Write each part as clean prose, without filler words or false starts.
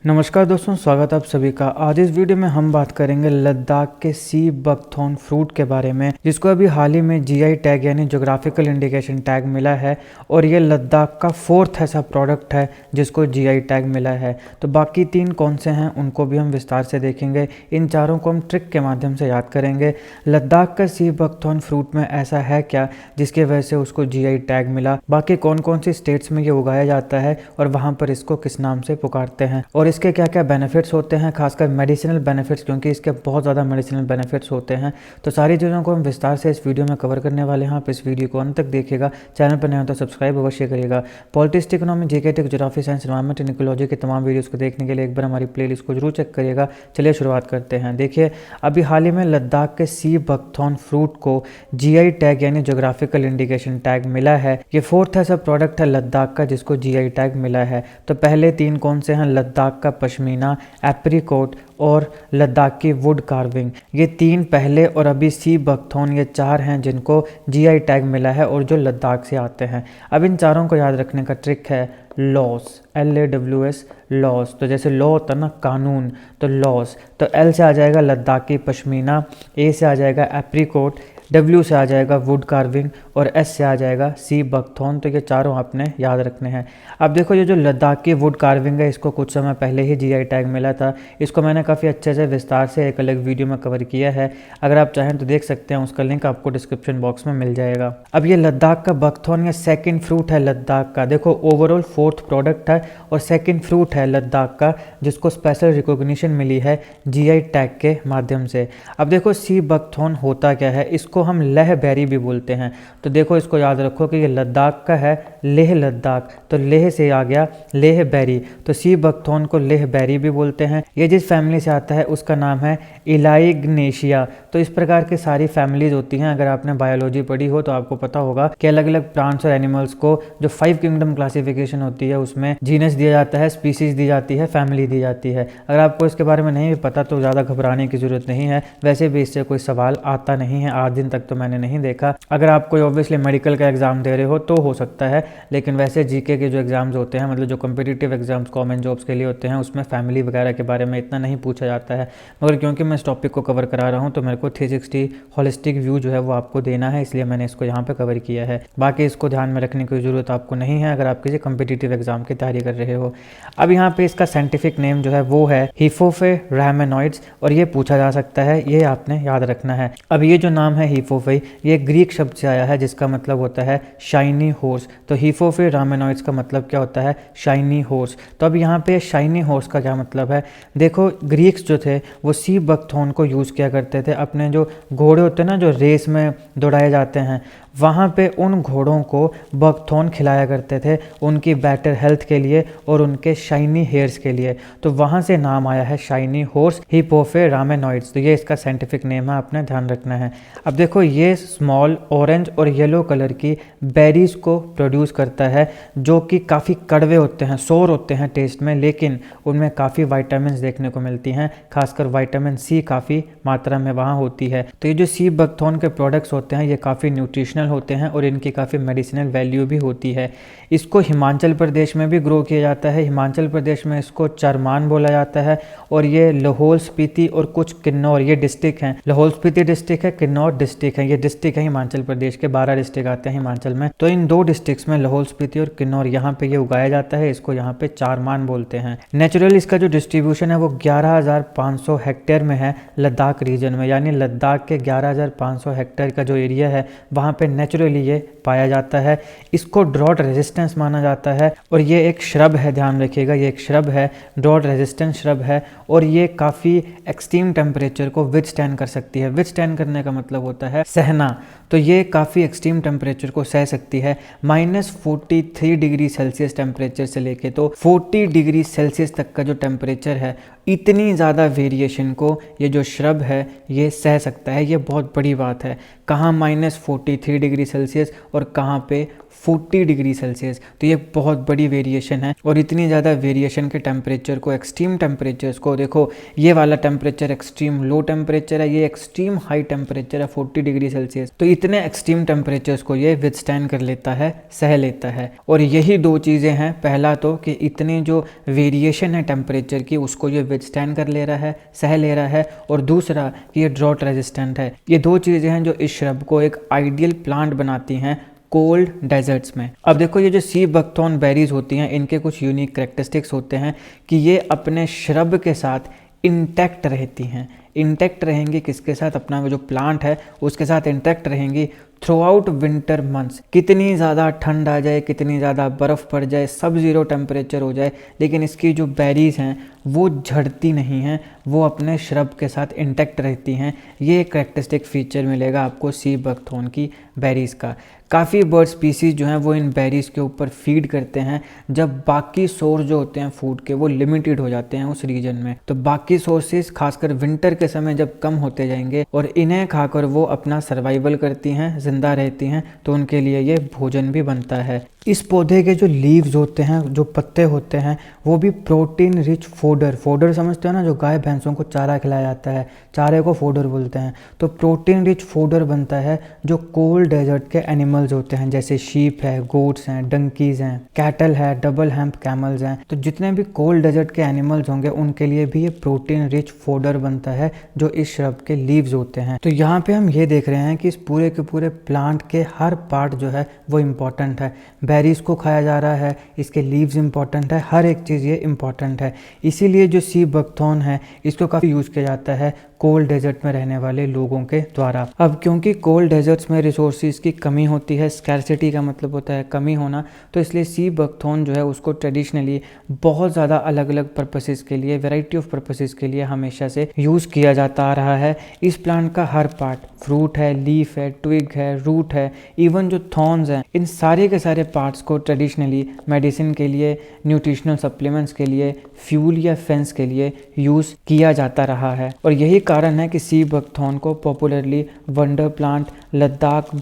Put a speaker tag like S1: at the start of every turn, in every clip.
S1: नमस्कार दोस्तों, स्वागत है आप सभी का। आज इस वीडियो में हम बात करेंगे लद्दाख के सी बकथॉर्न फ्रूट के बारे में, जिसको अभी हाल ही में जीआई टैग यानी ज्योग्राफिकल इंडिकेशन टैग मिला है और ये लद्दाख का 4th ऐसा प्रोडक्ट है जिसको जीआई टैग मिला है। तो बाकी 3 कौन से हैं उनको भी हम विस्तार से देखेंगे। इन चारों को हम ट्रिक के माध्यम से याद करेंगे। लद्दाख का सी बकथॉर्न फ्रूट में ऐसा है क्या जिसकी वजह से उसको जीआई टैग मिला, बाकी कौन कौन सी स्टेट्स में ये उगाया जाता है और वहाँ पर इसको किस नाम से पुकारते हैं और इसके क्या क्या बेनिफिट्स होते हैं, खासकर मेडिसिनल बेनिफिट्स, क्योंकि इसके बहुत ज़्यादा मेडिसिनल बेनिफिट्स होते हैं। तो सारी चीज़ों को हम विस्तार से इस वीडियो में कवर करने वाले हैं। आप इस वीडियो को अंत तक देखिएगा। चैनल पर नए हो तो सब्सक्राइब अवश्य करिएगा। Politics, economy, GK tech, geography, science, environment and ecology के तमाम वीडियोज़ को देखने के लिए एक बार हमारी प्लेलिस्ट को जरूर चेक करिएगा। चलिए शुरुआत करते हैं। देखिए, अभी हाल ही में लद्दाख के सी बकथॉर्न फ्रूट को जीआई टैग यानी ज्योग्राफिकल इंडिकेशन टैग मिला है। ये 4th ऐसा प्रोडक्ट है लद्दाख का जिसको जीआई टैग मिला है। तो पहले 3 कौन से हैं? लद्दाख का पश्मीना, एप्रिकॉट और लद्दाख की वुड कार्विंग। ये 3 पहले और अभी सी बकथॉर्न, ये 4 हैं जिनको जीआई टैग मिला है और जो लद्दाख से आते हैं। अब इन चारों को याद रखने का ट्रिक है लॉस, LAWS, लॉस। तो जैसे लॉ होता है ना, कानून, तो लॉस। तो L से आ जाएगा लद्दाख की पश्मीना, A से आ जाएगा एप्रिकॉट, W से आ जाएगा वुड कार्विंग और S से आ जाएगा सी बकथॉर्न। तो ये चारों आपने याद रखने हैं। अब देखो, ये जो लद्दाख की वुड कार्विंग है, इसको कुछ समय पहले ही जीआई टैग मिला था। इसको मैंने काफ़ी अच्छे से विस्तार से एक अलग वीडियो में कवर किया है। अगर आप चाहें तो देख सकते हैं, उसका लिंक आपको डिस्क्रिप्शन बॉक्स में मिल जाएगा। अब ये लद्दाख का बकथॉर्न या सेकेंड फ्रूट है लद्दाख का। देखो, ओवरऑल 4th प्रोडक्ट है और सेकेंड फ्रूट है लद्दाख का जिसको स्पेशल रिकॉग्निशन मिली है जीआई टैग के माध्यम से। अब देखो, सी बकथॉर्न होता क्या है, इसको हम लेह बेरी भी बोलते हैं। तो देखो, इसको याद रखो कि ये लद्दाख का है, लेह लद्दाख, तो लेह से आ गया लेह बेरी। तो सी बकथॉर्न को लेह बेरी भी बोलते हैं। ये जिस फैमिली से आता है उसका नाम है इलाइग्नेशिया। तो इस प्रकार की सारी फैमिलीज होती हैं। अगर आपने बायोलॉजी पढ़ी हो तो आपको पता होगा कि अलग अलग प्लांट्स और एनिमल्स को जो 5 किंगडम क्लासिफिकेशन होती है उसमें जीनस दिया जाता है, स्पीसीज दी जाती है, फैमिली दी जाती है। अगर आपको इसके बारे में नहीं पता तो ज़्यादा घबराने की जरूरत नहीं है। वैसे भी इससे कोई सवाल आता नहीं है, आज दिन तक तो मैंने नहीं देखा। अगर आप कोई ऑब्वियसली मेडिकल का एग्जाम दे रहे हो तो हो सकता है, लेकिन वैसे जीके के जो एग्जाम्स होते हैं, मतलब जो कॉम्पिटिटिव एग्जाम्स गवर्नमेंट जॉब्स के लिए होते हैं, उसमें फैमिली वगैरह के बारे में इतना नहीं पूछा जाता है। मगर क्योंकि मैं इस टॉपिक को कवर करा रहा हूँ तो मेरे को 360 होलिस्टिक व्यू जो है वो आपको देना है, इसलिए मैंने इसको यहाँ पे कवर किया है। बाकी इसको ध्यान में रखने की जरूरत आपको नहीं है अगर आप किसी कॉम्पिटिटिव एग्जाम की तैयारी कर रहे हो। अब यहाँ पे इसका साइंटिफिक नेम जो है वो है हिफोफे रैमेनॉइड्स और ये पूछा जा सकता है, ये आपने याद रखना है। अब ये जो नाम है हिफोफे, ये ग्रीक शब्द से आया है जिसका मतलब होता है शाइनी हॉर्स। तो हिफोफे रामेनॉइड्स का मतलब क्या होता है? Shiny horse. तो अब यहाँ पे शाइनी हॉर्स का क्या मतलब है? देखो, ग्रीक्स जो थे वो सी बकथॉर्न को यूज़ किया करते थे। अपने जो घोड़े होते हैं ना, जो रेस में दौड़ाए जाते हैं, वहाँ पे उन घोड़ों को बकथॉर्न खिलाया करते थे उनकी बेटर हेल्थ के लिए और उनके शाइनी हेयर्स के लिए। तो वहाँ से नाम आया है शाइनी हॉर्स, हिपोफे रामेनॉइड्स। तो ये इसका साइंटिफिक नेम है, आपने ध्यान रखना है। अब देखो, ये स्मॉल ऑरेंज और येलो कलर की बेरीज को प्रोड्यूस करता है जो कि काफ़ी कड़वे होते हैं, सोर होते हैं टेस्ट में, लेकिन उनमें काफ़ी वाइटामिन देखने को मिलती हैं, खासकर विटामिन सी काफ़ी मात्रा में वहाँ होती है। तो ये जो सी बकथॉर्न के प्रोडक्ट्स होते हैं ये काफ़ी न्यूट्रिशनल होते हैं और इनकी काफ़ी मेडिसिनल वैल्यू भी होती है। इसको हिमाचल प्रदेश में भी ग्रो किया जाता है। हिमाचल प्रदेश में इसको चरमान बोला जाता है और ये लाहौल स्पीति और कुछ किन्नौर, ये डिस्ट्रिक्ट हैं। लाहौल स्पीति डिस्ट्रिक्ट है, किन्नौर डिस्ट्रिक्ट है, ये डिस्ट्रिक्ट है हिमाचल प्रदेश के। 12 डिस्ट्रिक्ट आते हैं हिमाचल में। तो इन 2 डिस्ट्रिक्ट्स में लाहौल स्पीति और किन्नौर, यहाँ पे ये उगाया जाता है। इसको यहाँ पे चारमान बोलते हैं। नेचुरल इसका जो डिस्ट्रीब्यूशन है वो 11,500 हेक्टेयर में है लद्दाख रीजन में, यानी लद्दाख के 11,500 हेक्टेयर का जो एरिया है वहाँ पे नेचुरली ये पाया जाता है। इसको ड्रॉट रेजिस्टेंस माना जाता है और ये एक श्रब है, ध्यान रखिएगा, ये एक श्रब है, ड्रॉट रेजिस्टेंस श्रब है और ये काफ़ी एक्सट्रीम टेम्परेचर को विथस्टैंड कर सकती है। विथस्टैंड करने का मतलब होता है सहना। तो ये काफ़ी एक्सट्रीम टेम्परेचर को सह सकती है। -43 डिग्री सेल्सियस टेम्परेचर से लेके तो 40 डिग्री सेल्सियस तक का जो टेम्परेचर है, इतनी ज़्यादा वेरिएशन को ये जो श्रब है ये सह सकता है। ये बहुत बड़ी बात है। कहाँ -43 डिग्री सेल्सियस और कहाँ पे 40 डिग्री सेल्सियस। तो ये बहुत बड़ी वेरिएशन है, और इतनी ज़्यादा वेरिएशन के टेम्परेचर को, एक्सट्रीम टेम्परेचर्स को, देखो ये वाला टेम्परेचर एक्सट्रीम लो टेम्परेचर है, ये एक्सट्रीम हाई टेम्परेचर है 40 डिग्री सेल्सियस। तो इतने एक्सट्रीम टेम्परेचर्स को ये विथस्टैंड कर लेता है, सह लेता है। और यही दो चीज़ें हैं, पहला तो कि इतनी जो वेरिएशन है टेम्परेचर की उसको ये विथस्टैंड कर ले रहा है, सह ले रहा है, और दूसरा कि ये ड्रॉट रेजिस्टेंट है। ये दो चीज़ें हैं जो इस श्रब को एक आइडियल प्लांट बनाती हैं कोल्ड डेजर्ट्स में। अब देखो ये जो सी बकथॉर्न बेरीज होती हैं, इनके कुछ यूनिक करेक्टरिस्टिक्स होते हैं कि ये अपने श्रब के साथ इंटैक्ट रहती हैं। इंटैक्ट रहेंगी किसके साथ? अपना जो प्लांट है उसके साथ इंटैक्ट रहेंगी थ्रू आउट विंटर मंथ्स। कितनी ज़्यादा ठंड आ जाए, कितनी ज़्यादा बर्फ़ पड़ जाए, सब ज़ीरो टेम्परेचर हो जाए, लेकिन इसकी जो बेरीज़ हैं वो झड़ती नहीं हैं, वो अपने श्रब के साथ इंटैक्ट रहती हैं। ये एक करेक्टरिस्टिक फीचर मिलेगा आपको सी बकथॉर्न की बेरीज़ का। काफ़ी बर्ड स्पीसीज़ जो हैं वो इन बेरीज़ के ऊपर फीड करते हैं जब बाकी सोर्स जो होते हैं फूड के वो लिमिटेड हो जाते हैं उस रीजन में। तो बाकी सोर्सेज खासकर विंटर के समय जब कम होते जाएंगे और इन्हें खाकर वो अपना सर्वाइवल करती हैं, जिंदा रहती हैं, तो उनके लिए ये भोजन भी बनता है। इस पौधे के जो लीव्स होते हैं, जो पत्ते होते हैं, वो भी प्रोटीन रिच फोडर समझते हो ना, जो गाय भैंसों को चारा खिलाया जाता है, चारे को फोडर बोलते हैं। तो प्रोटीन रिच फोडर बनता है जो कोल्ड डेजर्ट के एनिमल्स होते हैं, जैसे शीप है, गोट्स हैं, डंकीज हैं, कैटल है, डबल हैम्प कैमल्स हैं। तो जितने भी कोल्ड डेजर्ट के एनिमल्स होंगे उनके लिए भी ये प्रोटीन रिच फोडर बनता है जो इस श्रब के लीव्स होते हैं। तो यहाँ पे हम ये देख रहे हैं कि इस पूरे के पूरे प्लांट के हर पार्ट जो है वो इम्पॉर्टेंट है। बेरीज को खाया जा रहा है, इसके लीव्स इंपॉर्टेंट है, हर एक चीज़ ये इंपॉर्टेंट है। इसीलिए जो सी बकथॉर्न है इसको काफ़ी यूज़ किया जाता है कोल्ड डेजर्ट में रहने वाले लोगों के द्वारा। अब क्योंकि कोल्ड डेजर्ट्स में रिसोर्सेज की कमी होती है, स्कैरसिटी का मतलब होता है कमी होना, तो इसलिए सी बकथॉर्न जो है उसको ट्रेडिशनली बहुत ज़्यादा अलग अलग पर्पसेस के लिए, वैरायटी ऑफ पर्पसेस के लिए हमेशा से यूज़ किया जाता आ रहा है। इस प्लांट का हर पार्ट, फ्रूट है, लीफ है, ट्विग है, रूट है, इवन जो थॉर्न्स हैं, इन सारे के सारे पार्ट्स को ट्रेडिशनली मेडिसिन के लिए, न्यूट्रिशनल सप्लीमेंट्स के लिए, फ्यूल या फेंस के लिए यूज़ किया जाता रहा है। और यही कारण है कि सी बकथॉर्न को popularly wonder plant, Ladakh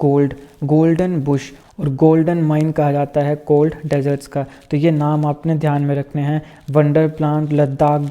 S1: golden bush और गोल्डन माइन कहा जाता है कोल्ड डेजर्ट्स का। तो ये नाम आपने ध्यान में रखने हैं, wonder plant, Ladakh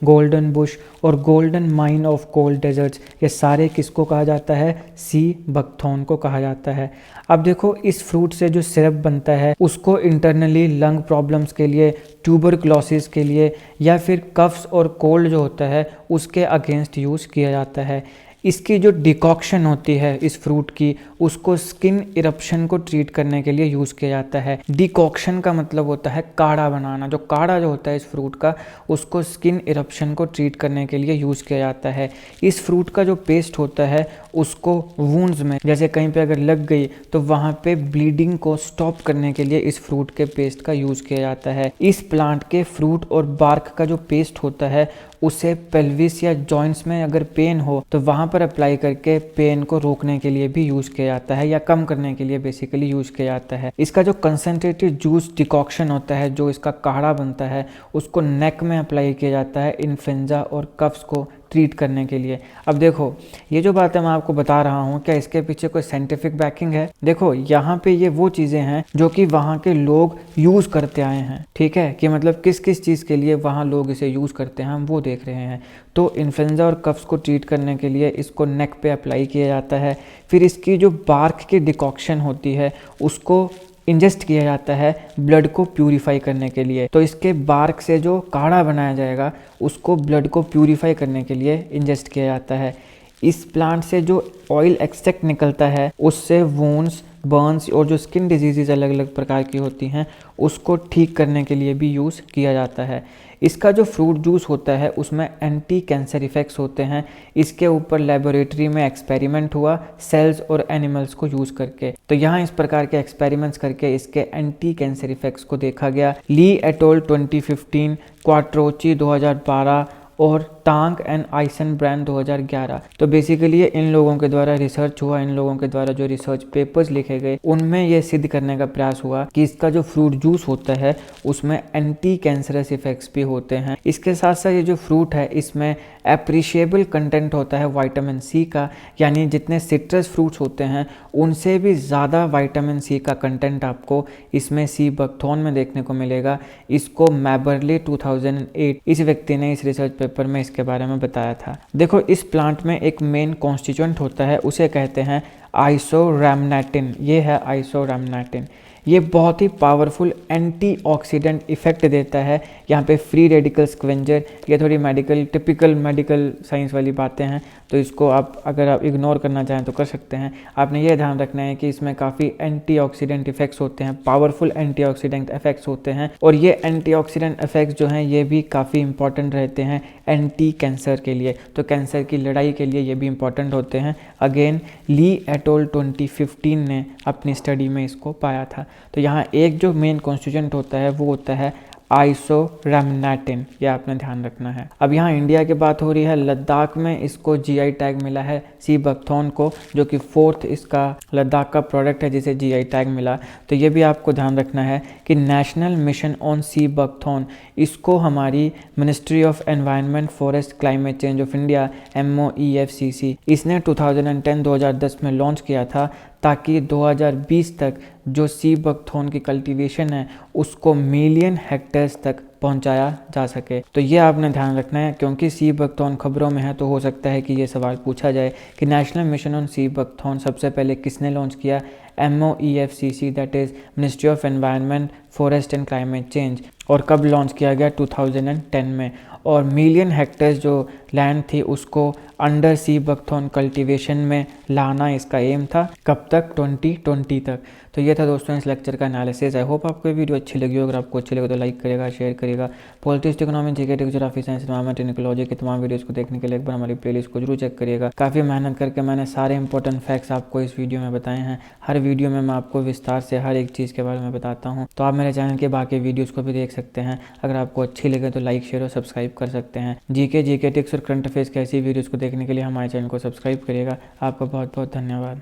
S1: golden bush और golden mine of cold deserts. ये सारे किसको कहा जाता है? सी बकथॉर्न को कहा जाता है। अब देखो इस फ्रूट से जो सिरप बनता है उसको इंटरनली लंग प्रॉब्लम्स के लिए, ट्यूबरक्लोसिस के लिए, या फिर कफ्स और कोल्ड जो होता है उसके अगेंस्ट यूज़ किया जाता है। इसकी जो डिकॉक्शन होती है इस फ्रूट की, उसको स्किन इरप्शन को ट्रीट करने के लिए यूज़ किया जाता है। डिकॉक्शन का मतलब होता है काढ़ा बनाना। जो काढ़ा जो होता है इस फ्रूट का, उसको स्किन इरप्शन को ट्रीट करने के लिए यूज़ किया जाता है। इस फ्रूट का जो पेस्ट होता है उसको वूंड्स में, जैसे कहीं पे अगर लग गई तो वहाँ पे ब्लीडिंग को स्टॉप करने के लिए इस फ्रूट के पेस्ट का यूज़ किया जाता है। इस प्लांट के फ्रूट और बार्क का जो पेस्ट होता है उसे पेल्विस या जॉइंट्स में अगर पेन हो तो वहाँ पर अप्लाई करके पेन को रोकने के लिए भी यूज़ किया जाता है, या कम करने के लिए बेसिकली यूज़ किया जाता है। इसका जो कंसनट्रेटेड जूस डिकॉक्शन होता है, जो इसका काढ़ा बनता है, उसको नेक में अप्लाई किया जाता है इन्फ्लुएंजा और कफ्स को ट्रीट करने के लिए। अब देखो ये जो बातें मैं आपको बता रहा हूँ, क्या इसके पीछे कोई साइंटिफिक बैकिंग है? देखो यहाँ पे ये वो चीज़ें हैं जो कि वहाँ के लोग यूज़ करते आए हैं, ठीक है, कि मतलब किस किस चीज़ के लिए वहाँ लोग इसे यूज़ करते हैं हम वो देख रहे हैं। तो इन्फ्लुएंजा और कफ्स को ट्रीट करने के लिए इसको नेक पे अप्लाई किया जाता है। फिर इसकी जो बार्क की डिकॉक्शन होती है उसको इंजेस्ट किया जाता है ब्लड को प्यूरिफाई करने के लिए। तो इसके बार्क से जो काढ़ा बनाया जाएगा उसको ब्लड को प्यूरिफाई करने के लिए इंजेस्ट किया जाता है। इस प्लांट से जो ऑयल एक्सट्रैक्ट निकलता है उससे वुंड्स, बर्न्स और जो स्किन डिजीज़ अलग अलग प्रकार की होती हैं उसको ठीक करने के लिए भी यूज़ किया जाता है। इसका जो फ्रूट जूस होता है उसमें एंटी कैंसर इफ़ेक्ट्स होते हैं। इसके ऊपर लेबोरेटरी में एक्सपेरिमेंट हुआ सेल्स और एनिमल्स को यूज़ करके। तो यहाँ इस प्रकार के एक्सपेरिमेंट्स करके इसके एंटी कैंसर इफ़ेक्ट्स को देखा गया। ली एटोल 2015, क्वाट्रोची 2012 और टांग एंड आइसन ब्रांड 2011। तो बेसिकली ये इन लोगों के द्वारा रिसर्च हुआ, इन लोगों के द्वारा जो रिसर्च पेपर्स लिखे गए उनमें ये सिद्ध करने का प्रयास हुआ कि इसका जो फ्रूट जूस होता है उसमें एंटी कैंसरस इफेक्ट्स भी होते हैं। इसके साथ साथ ये जो फ्रूट है इसमें एप्रिशिएबल कंटेंट होता है विटामिन सी का, यानी जितने सिट्रस फ्रूट्स होते हैं उनसे भी ज़्यादा विटामिन सी का कंटेंट आपको इसमें सी बकथॉर्न में देखने को मिलेगा। इसको मैबरली 2008 इस व्यक्ति ने इस रिसर्च पेपर में इसके बारे में बताया था। देखो, इस प्लांट में एक मेन कॉन्स्टिट्यूएंट होता है, उसे कहते हैं आइसोरैमनैटिन। ये है आइसोरैमनैटिन। ये बहुत ही पावरफुल एंटीऑक्सीडेंट इफेक्ट देता है। यहाँ पे फ्री रेडिकल स्क्वेंजर, ये थोड़ी टिपिकल मेडिकल साइंस वाली बातें हैं, तो इसको अगर आप इग्नोर करना चाहें तो कर सकते हैं। आपने ये ध्यान रखना है कि इसमें काफ़ी एंटीऑक्सीडेंट इफेक्ट्स होते हैं, पावरफुल एंटीऑक्सीडेंट इफेक्ट्स होते हैं, और ये एंटीऑक्सीडेंट इफेक्ट्स जो हैं ये भी काफ़ी इंपॉर्टेंट रहते हैं एंटी कैंसर के लिए। तो कैंसर की लड़ाई के लिए ये भी इंपॉर्टेंट होते हैं। अगेन ली एटोल 2015 ने अपनी स्टडी में इसको पाया था। तो यहाँ एक जो मेन कॉन्स्टिट्यूएंट होता है वो होता है आइसोरैमनैटिन, ये आपने ध्यान रखना है। अब यहाँ इंडिया की बात हो रही है, लद्दाख में इसको जीआई टैग मिला है सी बकथॉर्न को, जो कि 4th इसका लद्दाख का प्रोडक्ट है जिसे जीआई टैग मिला। तो ये भी आपको ध्यान रखना है कि national mission on sea buckthorn, इसको हमारी ministry of environment forest climate change of India MOEFCC इसने 2010 में लॉन्च किया था, ताकि 2020 तक जो सी बकथॉर्न की कल्टीवेशन है उसको मिलियन हेक्टेयर्स तक पहुंचाया जा सके। तो ये आपने ध्यान रखना है, क्योंकि सी बकथॉर्न खबरों में है तो हो सकता है कि ये सवाल पूछा जाए कि national mission on sea buckthorn सबसे पहले किसने लॉन्च किया। MOEFCC, that is ministry of environment forest and climate change. और कब लॉन्च किया गया? 2010 में। और मिलियन हेक्टेयर्स जो लैंड थी उसको अंडर सी बकथॉर्न कल्टीवेशन में लाना इसका एम था। कब तक? 2020 तक। तो ये था दोस्तों इस लेक्चर का एनालिसिस। आई होप आपको ये वीडियो अच्छी लगी हो। अगर आपको अच्छी लगे तो लाइक करेगा, शेयर करेगा। Politics, economy, GK, geography, science, environment, ecology के तमाम वीडियोस को देखने के लिए एक बार हमारी प्लेलिस्ट को जरूर चेक करिएगा। काफ़ी मेहनत करके मैंने सारे इंपॉर्टेंट फैक्ट्स आपको इस वीडियो में बताए हैं। हर वीडियो में मैं आपको विस्तार से हर एक चीज़ के बारे में बताता हूँ। तो आप मेरे चैनल के बाकी वीडियोज़ को भी देख सकते हैं। अगर आपको अच्छी लगे तो लाइक, शेयर और सब्सक्राइब कर सकते हैं। जीके टिक्स और करंट अफेयर्स की ऐसी वीडियोज़ को देखने के लिए हमारे चैनल को सब्सक्राइब करिएगा। आपका बहुत बहुत धन्यवाद।